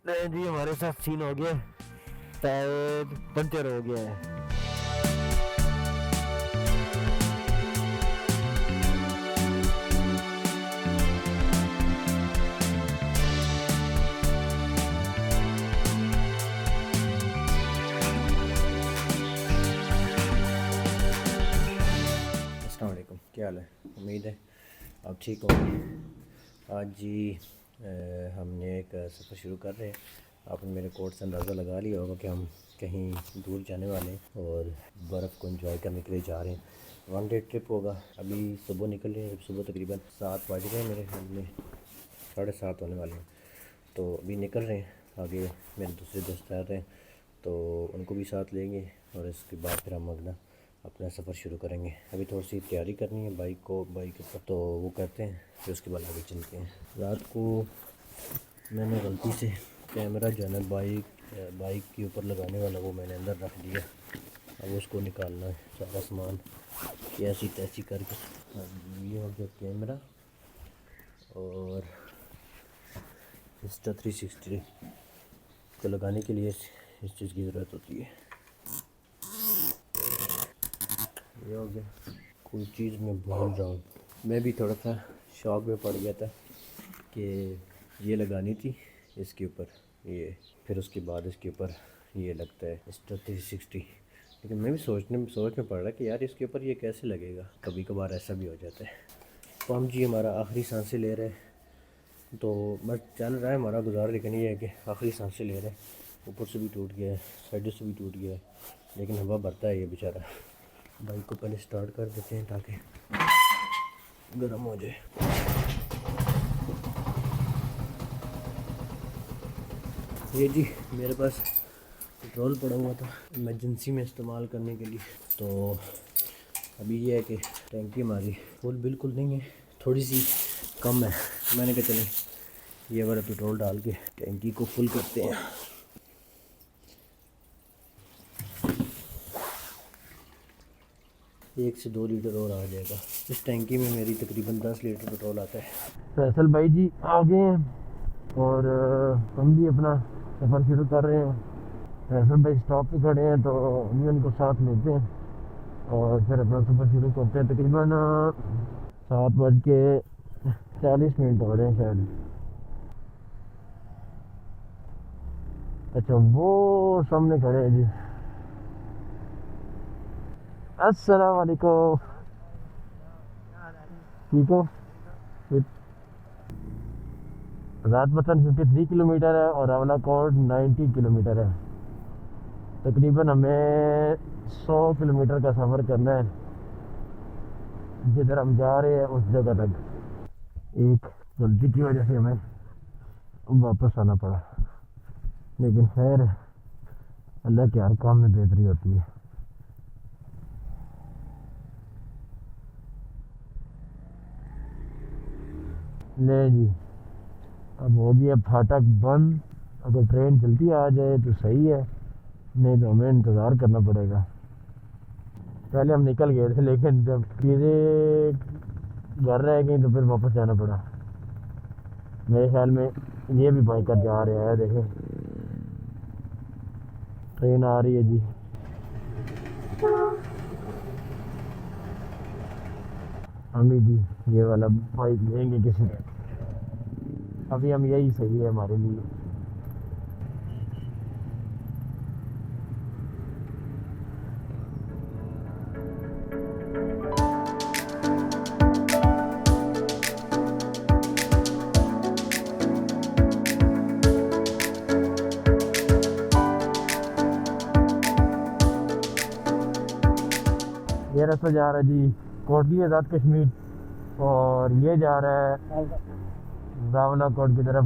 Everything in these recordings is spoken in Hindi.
नहीं जी, हमारे साथ सीन हो गया, टायर पंचर हो गया है। अस्सलाम वालेकुम, क्या हाल है? उम्मीद है आप ठीक होंगे। आज जी हमने एक सफ़र शुरू कर रहे हैं। आपने मेरे कोट से अंदाज़ा लगा लिया होगा कि हम कहीं दूर जाने वाले हैं और बर्फ़ को एंजॉय करने के लिए जा रहे हैं। 1 डे ट्रिप होगा। अभी सुबह निकल रहे हैं, सुबह तकरीबन 7 बज रहे हैं, मेरे ख्याल में 7:30 होने वाले हैं। तो अभी निकल रहे हैं। आगे मेरे दूसरे दोस्त आ रहे हैं, तो उनको भी साथ लेंगे और इसके बाद फिर हम अगला अपना सफ़र शुरू करेंगे। अभी थोड़ी सी तैयारी करनी है बाइक के ऊपर, तो वो करते हैं, फिर उसके बाद आगे चलते हैं। रात को मैंने गलती से कैमरा जो है ना बाइक के ऊपर लगाने वाला वो मैंने अंदर रख दिया। अब उसको निकालना है, सारा सामान कैसी तैसी करके। ये हो गया कैमरा और Insta360 को लगाने के लिए इस चीज़ की ज़रूरत होती है। ये हो गया। कोई चीज़ मैं भूल रहा हूँ। मैं भी थोड़ा सा शॉक में पड़ गया था कि ये लगानी थी इसके ऊपर, ये फिर उसके बाद इसके ऊपर ये लगता है Insta360। लेकिन मैं भी सोच में पड़ रहा कि यार इसके ऊपर ये कैसे लगेगा। कभी कभार ऐसा भी हो जाता है। तो हम जी हमारा आखिरी सांसें ले रहे हैं, तो बस चल रहा है हमारा गुज़ारा। लेकिन ये है कि आखिरी सांसें ले रहे हैं। ऊपर से भी टूट गया है, साइड से भी टूट गया है, लेकिन हवा भरता है ये बेचारा। बाइक को पहले स्टार्ट कर देते हैं ताकि गर्म हो जाए। ये जी मेरे पास पेट्रोल पड़ा हुआ था इमरजेंसी में इस्तेमाल करने के लिए। तो अभी ये है कि टैंकी हमारी फुल बिल्कुल नहीं है, थोड़ी सी कम है। मैंने कहा चलें ये वाला पेट्रोल डाल के टैंकी को फुल करते हैं। 1 से 2 लीटर और आ जाएगा। इस टैंकी में मेरी तकरीबन 10 लीटर पेट्रोल आता है। फैसल भाई जी आ गए हैं और हम भी अपना सफ़र शुरू कर रहे हैं। फैसल भाई स्टॉप पे खड़े हैं, तो हम भी उनको साथ लेते हैं और फिर अपना सफ़र शुरू करते हैं। तकरीबन 7:40 हो रहे हैं शायद। अच्छा, वो सामने खड़े हैं जी। अस्सलाम वालेकुम, ठीक हो? राजपथन 53 किलोमीटर है और रावला कोट 90 किलोमीटर है। तकरीबन हमें 100 किलोमीटर का सफ़र करना है जिधर हम जा रहे हैं उस जगह तक। एक गलती की वजह से हमें वापस आना पड़ा, लेकिन खैर अल्लाह के हर काम में बेहतरी होती है। ले जी, अब हो गया फाटक बंद। अगर ट्रेन जल्दी आ जाए तो सही है, नहीं तो हमें इंतज़ार करना पड़ेगा। पहले हम निकल गए थे, लेकिन जब चीज़ें घर रह गई तो फिर वापस जाना पड़ा। मेरे ख्याल में ये भी बाइकर जा रहा है, देखें ट्रेन आ रही है जी। हम भी जी ये वाला बाइक लेंगे किसी ने। अभी हम यही सही है हमारे लिए। ये रास्ता जा रहा है जी कोटली आज़ाद कश्मीर, और ये जा रहा है रावला कोट की तरफ,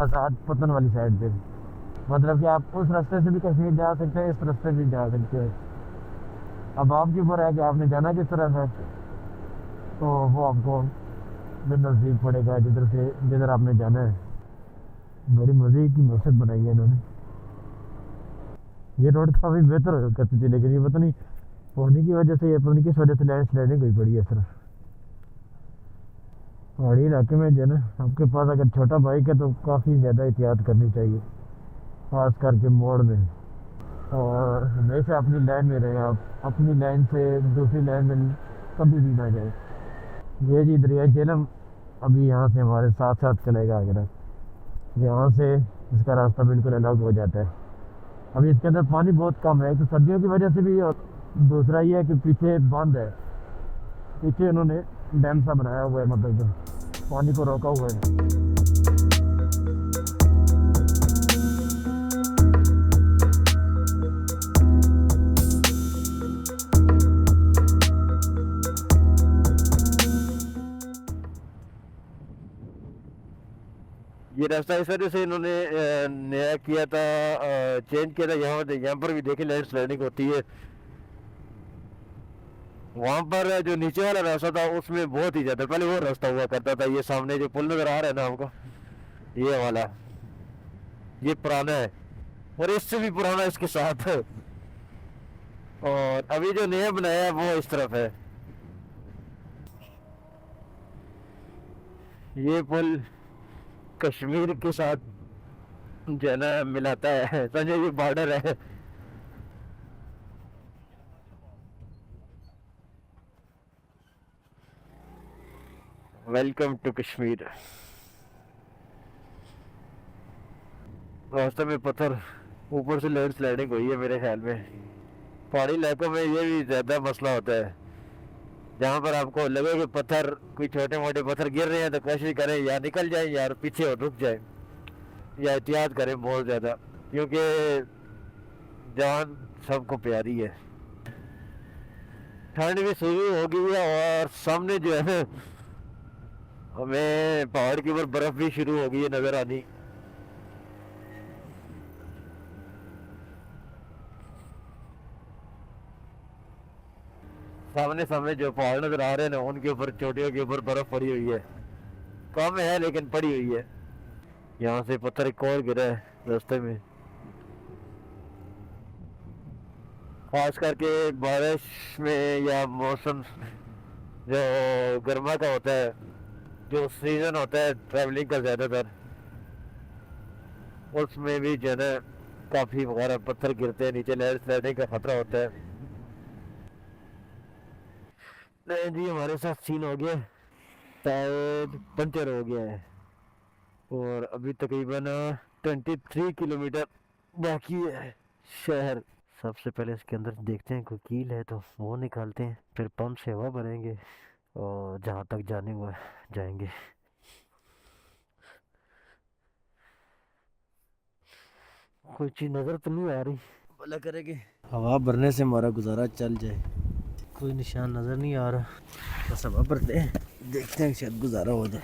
आज़ाद पतन वाली साइड पे। मतलब कि आप उस रास्ते से भी कश्मीर जा सकते हैं, इस रास्ते से भी जा सकते हैं। अब आपके ऊपर है कि आपने जाना किस तरफ है, तो वो आपको फिर नज़दीक पड़ेगा जिधर आपने जाना है। बड़ी मज़े की मकसद बनाई है इन्होंने। ये रोड काफ़ी बेहतर हो करती थी, लेकिन ये पता नहीं होने की वजह से, ये पता नहीं किस वजह से लैंड स्लाइडिंग हुई पड़ी है इस तरफ। पहाड़ी इलाके में जो है ना, आपके पास अगर छोटा बाइक है तो काफ़ी ज़्यादा एहतियात करनी चाहिए, खास करके मोड़ में। और हमेशा अपनी लाइन में रहें आप, अपनी लाइन से दूसरी लाइन में कभी भी ना जाए। ये जी दरिया झेलम अभी यहाँ से हमारे साथ साथ चलेगा आगे, यहाँ से इसका रास्ता बिल्कुल अलग हो जाता है। अभी इसके अंदर पानी बहुत कम है, तो सर्दियों की वजह से भी, और दूसरा ये है कि पीछे बंद है, पीछे उन्होंने डैम सा बनाया हुआ है, मतलब जो पानी को रोका हुआ है। ये रास्ता इस वजह से इन्होंने नया किया था, चेंज किया था। यहाँ पर भी देखें लैंड स्लाइडिंग होती है। वहाँ पर जो नीचे वाला रास्ता था उसमें बहुत ही ज़्यादा, पहले वो रास्ता हुआ करता था। ये सामने जो पुल नज़र आ रहा है ना हमको, ये वाला, ये पुराना है और इससे भी पुराना इसके साथ है। और अभी जो नया बनाया है वो इस तरफ है। ये पुल कश्मीर के साथ जो है ना मिलाता है, समझे, ये बॉर्डर है। Welcome to Kashmir. रास्ते में पत्थर, ऊपर से लैंड स्लाइडिंग हुई है मेरे ख्याल में। पहाड़ी इलाकों में ये भी ज़्यादा मसला होता है, जहाँ पर आपको लगे कि पत्थर, कोई छोटे मोटे पत्थर गिर रहे हैं तो कोशिश करें या निकल जाए या पीछे और रुक जाए, या एहतियात करें बहुत ज़्यादा, क्योंकि जान सबको प्यारी है। ठंड भी शुरू हो गई है और सामने जो है ना, हमें पहाड़ के ऊपर बर्फ़ भी शुरू हो गई है नज़र आनी। सामने सामने जो पहाड़ नज़र आ रहे हैं ना, उनके ऊपर, चोटियों के ऊपर बर्फ़ पड़ी हुई है, कम है लेकिन पड़ी हुई है। यहाँ से पत्थर एक और गिरा है रास्ते में। खास करके बारिश में या मौसम जो गर्मा का होता है, जो सीज़न होता है ट्रैवलिंग का ज़्यादातर, उसमें भी जो है ना काफ़ी वगैरह पत्थर गिरते हैं नीचे, लैंड स्लाइडिंग का खतरा होता है। नहीं जी, हमारे साथ सीन हो गया, टायर पंचर हो गया है और अभी तकरीबन 23 किलोमीटर बाकी है शहर। सबसे पहले इसके अंदर देखते हैं कोई कील है तो वो निकालते हैं, फिर पंप से हवा भरेंगे और जहाँ तक जाने हुआ जाएंगे। कोई चीज़ नज़र तो नहीं आ रही, भला करे कि हवा भरने से हमारा गुजारा चल जाए। कोई निशान नज़र नहीं आ रहा, बस हवा भरते हैं, देखते हैं शायद गुजारा हो जाए।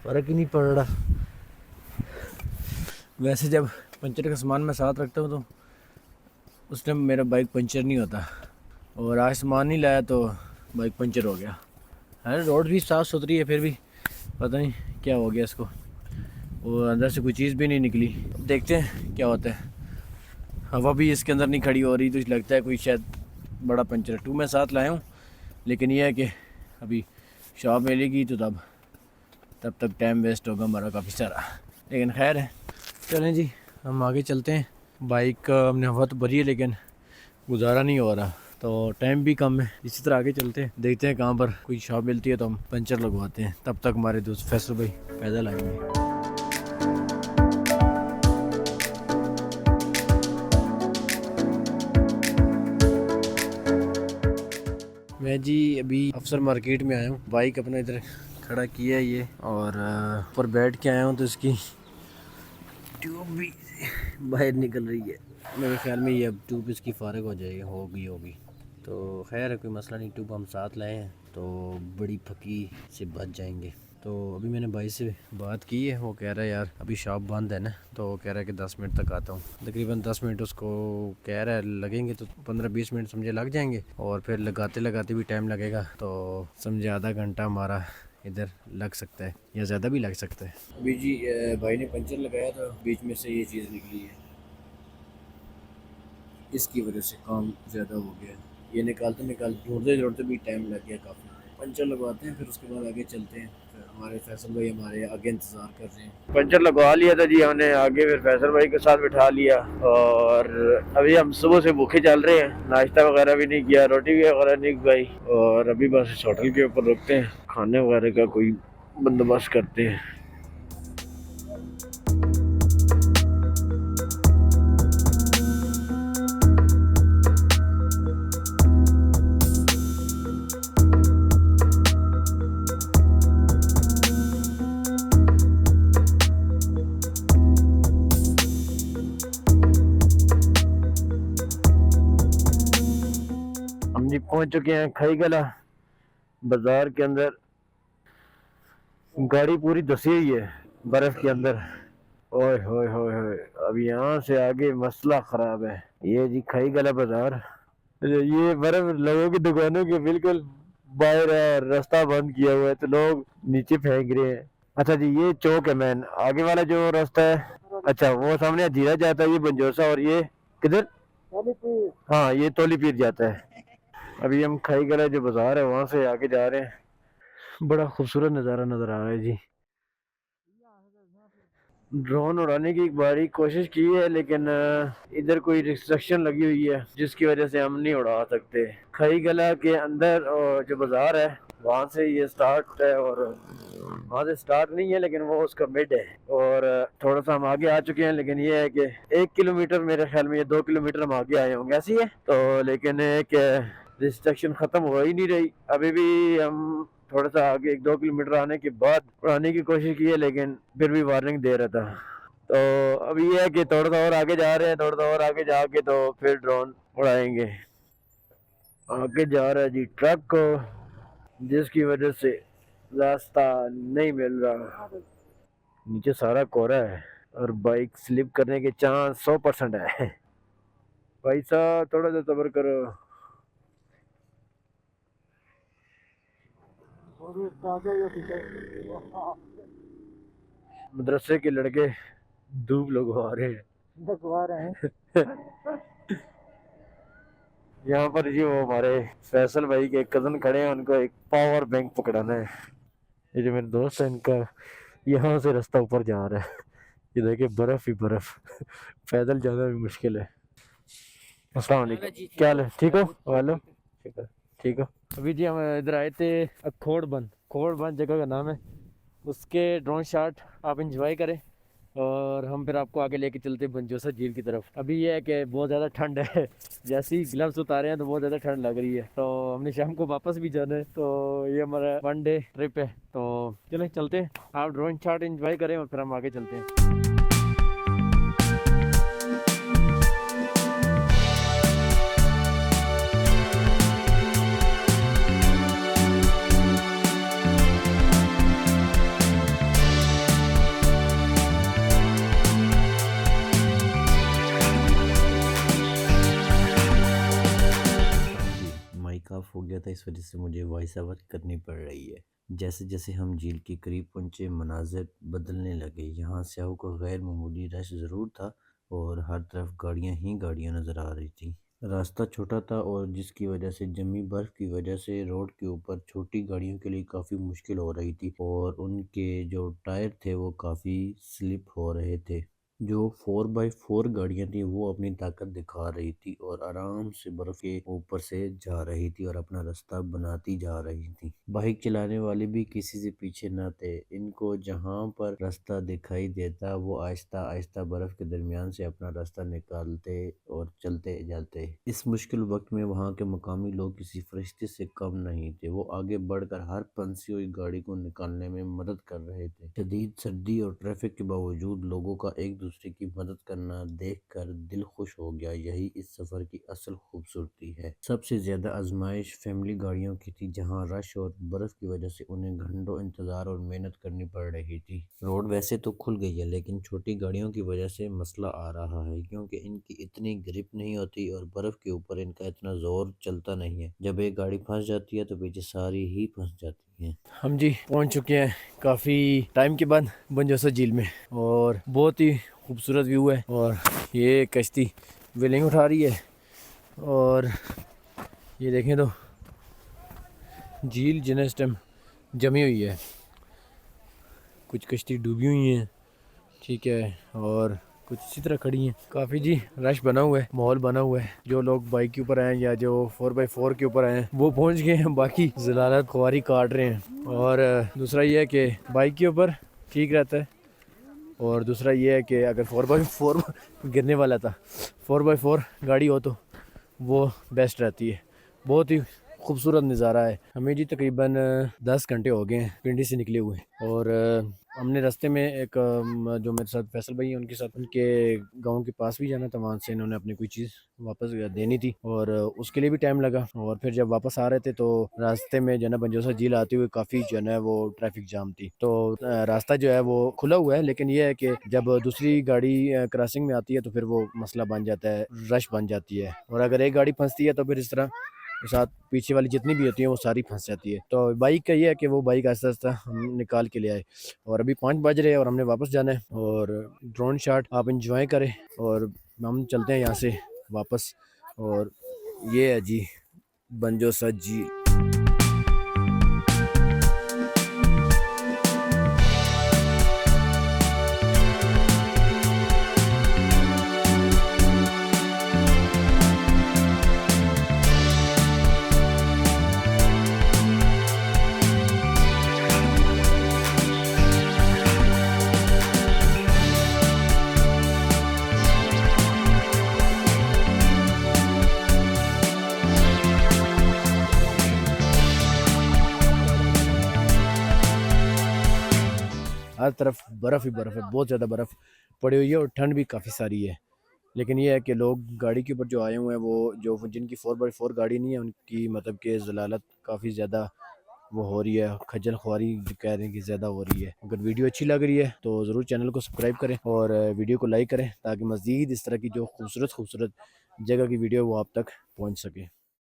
फ़र्क ही नहीं पड़ रहा। वैसे जब पंचर का सामान मैं साथ रखता हूँ तो उस टाइम मेरा बाइक पंचर नहीं होता, और आज सामान नहीं लाया तो बाइक पंचर हो गया है। रोड भी साफ़ सुथरी है, फिर भी पता नहीं क्या हो गया इसको, और अंदर से कोई चीज़ भी नहीं निकली। अब देखते हैं क्या होता है। हवा भी इसके अंदर नहीं खड़ी हो रही, तो लगता है कोई शायद बड़ा पंचर है। 2 मैं साथ लाया हूँ, लेकिन यह है कि अभी शॉप मिलेगी तो तब तक टाइम वेस्ट होगा हमारा काफ़ी सारा, लेकिन खैर है। चलें जी, हम आगे चलते हैं। बाइक हमने हवा तो भरी है लेकिन गुजारा नहीं हो रहा, तो टाइम भी कम है। इसी तरह आगे चलते हैं, देखते हैं कहाँ पर कोई शॉप मिलती है तो हम पंचर लगवाते हैं। तब तक हमारे दोस्त फैसल भाई पैदल आएंगे। मैं जी अभी अफसर मार्केट में आया हूँ, बाइक अपना इधर खड़ा किया है ये, और ऊपर बैठ के आया हूँ तो इसकी ट्यूब भी बाहर निकल रही है। मेरे ख्याल में ये अब ट्यूब इसकी फारग हो जाएगी, होगी। तो खैर है, कोई मसला नहीं, ट्यूब हम साथ लाए हैं तो बड़ी फकी से बच जाएंगे। तो अभी मैंने भाई से बात की है, वो कह रहा है यार अभी शॉप बंद है ना, तो वो कह रहा है कि 10 मिनट तक आता हूँ। तकरीबन 10 मिनट उसको कह रहा है लगेंगे, तो 15-20 मिनट समझे लग जाएंगे, और फिर लगाते लगाते भी टाइम लगेगा, तो समझे आधा घंटा हमारा इधर लग सकता है या ज़्यादा भी लग सकता है। अभी जी भाई ने पंचर लगाया तो बीच में से ये चीज़ निकली है, इसकी वजह से काम ज़्यादा हो गया है। ये निकालते निकालते ढूंढते ढूंढते भी टाइम लग गया काफ़ी। पंचर लगवाते हैं फिर उसके बाद आगे चलते हैं। फिर हमारे फैसल भाई हमारे आगे इंतज़ार कर रहे हैं। पंचर लगवा लिया था जी हमने आगे, फिर फैसल भाई के साथ बिठा लिया और अभी हम सुबह से भूखे चल रहे हैं, नाश्ता वगैरह भी नहीं किया, रोटी वगैरह नहीं खाई और अभी बस इस होटल के ऊपर रुकते हैं, खाने वगैरह का कोई बंदोबस्त करते हैं। हम जी पहुंच चुके हैं खाई गला बाजार के अंदर। गाड़ी पूरी धसी हुई है बर्फ के अंदर। ओए होए होए होए, अब यहाँ से आगे मसला खराब है। ये जी खाई गला बाजार, ये बर्फ लोगों की दुकानों के बिल्कुल बाहर है, रास्ता बंद किया हुआ है तो लोग नीचे फेंक रहे हैं। अच्छा जी ये चौक है मैन, आगे वाला जो रास्ता है अच्छा वो सामने जीरा जाता है, ये बंजोसा, और ये किधर? हाँ ये तोली पीर जाता है। अभी हम खाई गला जो बाजार है वहां से आगे जा रहे हैं। बड़ा खूबसूरत नज़ारा नजर आ रहा है जी। ड्रोन उड़ाने की एक बारी कोशिश की है लेकिन इधर कोई रिस्ट्रिक्शन लगी हुई है जिसकी वजह से हम नहीं उड़ा सकते। खई गला के अंदर जो बाजार है वहाँ से ये स्टार्ट है, और वहाँ से स्टार्ट नहीं है लेकिन वो उसका मिड है, और थोड़ा सा हम आगे आ चुके हैं, लेकिन ये है कि 1 किलोमीटर मेरे ख्याल में, ये 2 किलोमीटर हम आगे आए होंगे ऐसी है तो, लेकिन एक रिस्ट्रिक्शन खत्म हो ही नहीं रही। अभी भी हम थोड़ा सा आगे 1-2 किलोमीटर आने के बाद उड़ाने की कोशिश की है लेकिन फिर भी वार्निंग दे रहा था। तो अभी ये है कि थोड़ा सा और आगे जा रहे हैं, थोड़ा सा और आगे जाके तो फिर ड्रोन उड़ाएंगे। आगे जा रहा है जी ट्रक को, जिसकी वजह से रास्ता नहीं मिल रहा। नीचे सारा कोहरा है और बाइक स्लिप करने के चांस 100% है। भाई साहब थोड़ा सा सब्र करो। मदरसे के लड़के धूप लगवा रहे हैं। यहाँ पर जी वो हमारे फैसल भाई के कजन खड़े हैं, उनको एक पावर बैंक पकड़ाना है। ये जो मेरे दोस्त है इनका यहाँ से रास्ता ऊपर जा रहा है, ये देखिए बर्फ ही बर्फ। पैदल जाना भी मुश्किल है। अस्सलाम वालेकुम, क्या हाल है, ठीक हो? वालेकुम, ठीक है, ठीक हो। अभी जी हम इधर आए थे खोड़बंद जगह का नाम है, उसके ड्रोन शॉट आप इंजॉय करें और हम फिर आपको आगे लेके चलते हैं बंजोसा झील की तरफ। अभी ये है कि बहुत ज़्यादा ठंड है, जैसे ही ग्लव्स उतारे हैं तो बहुत ज़्यादा ठंड लग रही है, तो हमने शाम को वापस भी जाना है, तो ये हमारा 1 डे ट्रिप है। तो चलें चलते हैं, आप ड्रोन शॉट इंजॉय करें और फिर हम आगे चलते हैं। माइक ऑफ हो गया था, इस वजह से मुझे वॉइस ओवर करनी पड़ रही है। जैसे जैसे हम झील के करीब पहुंचे मनाजिर बदलने लगे। यहाँ स्याहों का गैर मामूली रश ज़रूर था और हर तरफ गाड़ियाँ ही गाड़ियाँ नज़र आ रही थी। रास्ता छोटा था और जिसकी वजह से जमी बर्फ़ की वजह से रोड के ऊपर छोटी गाड़ियों के लिए काफ़ी मुश्किल हो रही थी और उनके जो टायर थे वो काफ़ी स्लिप हो रहे थे। जो 4x4 गाड़ियां थी वो अपनी ताकत दिखा रही थी और आराम से बर्फ के ऊपर से जा रही थी और अपना रास्ता बनाती जा रही थी। बाइक चलाने वाले भी किसी से पीछे न थे। इनको जहां पर रास्ता दिखाई देता वो आहिस्ता आहिस्ता बर्फ के दरमियान से अपना रास्ता निकालते और चलते जाते। इस मुश्किल वक्त में वहाँ के मकामी लोग किसी फरिश्ते से कम नहीं थे। वो आगे बढ़कर हर फंसी हुई गाड़ी को निकालने में मदद कर रहे थे। शदीद सर्दी और ट्रैफिक के बावजूद लोगों का एक दूसरे की मदद करना देखकर दिल खुश हो गया। यही इस सफ़र की असल खूबसूरती है। सबसे ज़्यादा आजमाइश फैमिली गाड़ियों की थी, जहां रश और बर्फ़ की वजह से उन्हें घंटों इंतज़ार और मेहनत करनी पड़ रही थी। रोड वैसे तो खुल गई है लेकिन छोटी गाड़ियों की वजह से मसला आ रहा है, क्योंकि इनकी इतनी ग्रिप नहीं होती और बर्फ़ के ऊपर इनका इतना ज़ोर चलता नहीं है। जब एक गाड़ी फंस जाती है तो पीछे सारी ही फंस जाती है। हम जी पहुंच चुके हैं काफ़ी टाइम के बाद बंजोसा झील में, और बहुत ही खूबसूरत व्यू है। और ये कश्ती व्हीलिंग उठा रही है और ये देखें तो झील जो है इस टाइम जमी हुई है, कुछ कश्ती डूबी हुई हैं, ठीक है, और कुछ इसी तरह खड़ी हैं। काफ़ी जी रश बना हुआ है, माहौल बना हुआ है। जो लोग बाइक के ऊपर आए या जो 4x4 के ऊपर आए हैं वो पहुंच गए हैं, बाकी ज़लालत खुआरी काट रहे हैं। और दूसरा ये है कि बाइक के ऊपर ठीक रहता है, और दूसरा ये है कि अगर 4x4 गिरने वाला था, 4x4 गाड़ी हो तो वो बेस्ट रहती है। बहुत ही खूबसूरत नज़ारा है। हमें जी तकरीबन 10 घंटे हो गए हैं पिंडी से निकले हुए, और हमने रास्ते में एक जो मेरे साथ फैसल भाई हैं उनके साथ उनके गांव के पास भी जाना था, वहाँ से इन्होंने अपनी कोई चीज़ वापस देनी थी और उसके लिए भी टाइम लगा। और फिर जब वापस आ रहे थे तो रास्ते में जो है बंजोसा झील आते हुए काफ़ी जो है वो ट्रैफिक जाम थी, तो रास्ता जो है वो खुला हुआ है, लेकिन ये है कि जब दूसरी गाड़ी क्रॉसिंग में आती है तो फिर वो मसला बन जाता है, रश बन जाती है, और अगर एक गाड़ी फंसती है तो फिर इस तरह साथ पीछे वाली जितनी भी होती है वो सारी फंस जाती है। तो बाइक का ये है कि वो बाइक आहिस्ता आहिस्ता हम निकाल के ले आए, और अभी 5 बज रहे हैं और हमने वापस जाना है। और ड्रोन शॉट आप इंजॉय करें और हम चलते हैं यहाँ से वापस। और ये है जी बंजोसा झील। हर तरफ बर्फ़ ही बर्फ़ है, बहुत ज़्यादा बर्फ़ पड़ी हुई है और ठंड भी काफ़ी सारी है। लेकिन ये है कि लोग गाड़ी के ऊपर जो आए हुए हैं वो जो जिनकी 4x4 गाड़ी नहीं है उनकी मतलब कि ज़लालत काफ़ी ज़्यादा वो हो रही है, खज्जल ख्वारी जो कह रहे हैं कि ज़्यादा हो रही है। अगर वीडियो अच्छी लग रही है तो ज़रूर चैनल को सब्सक्राइब करें और वीडियो को लाइक करें, ताकि मज़ीद इस तरह की जो खूबसूरत खूबसूरत जगह की वीडियो वो आप तक पहुँच सके।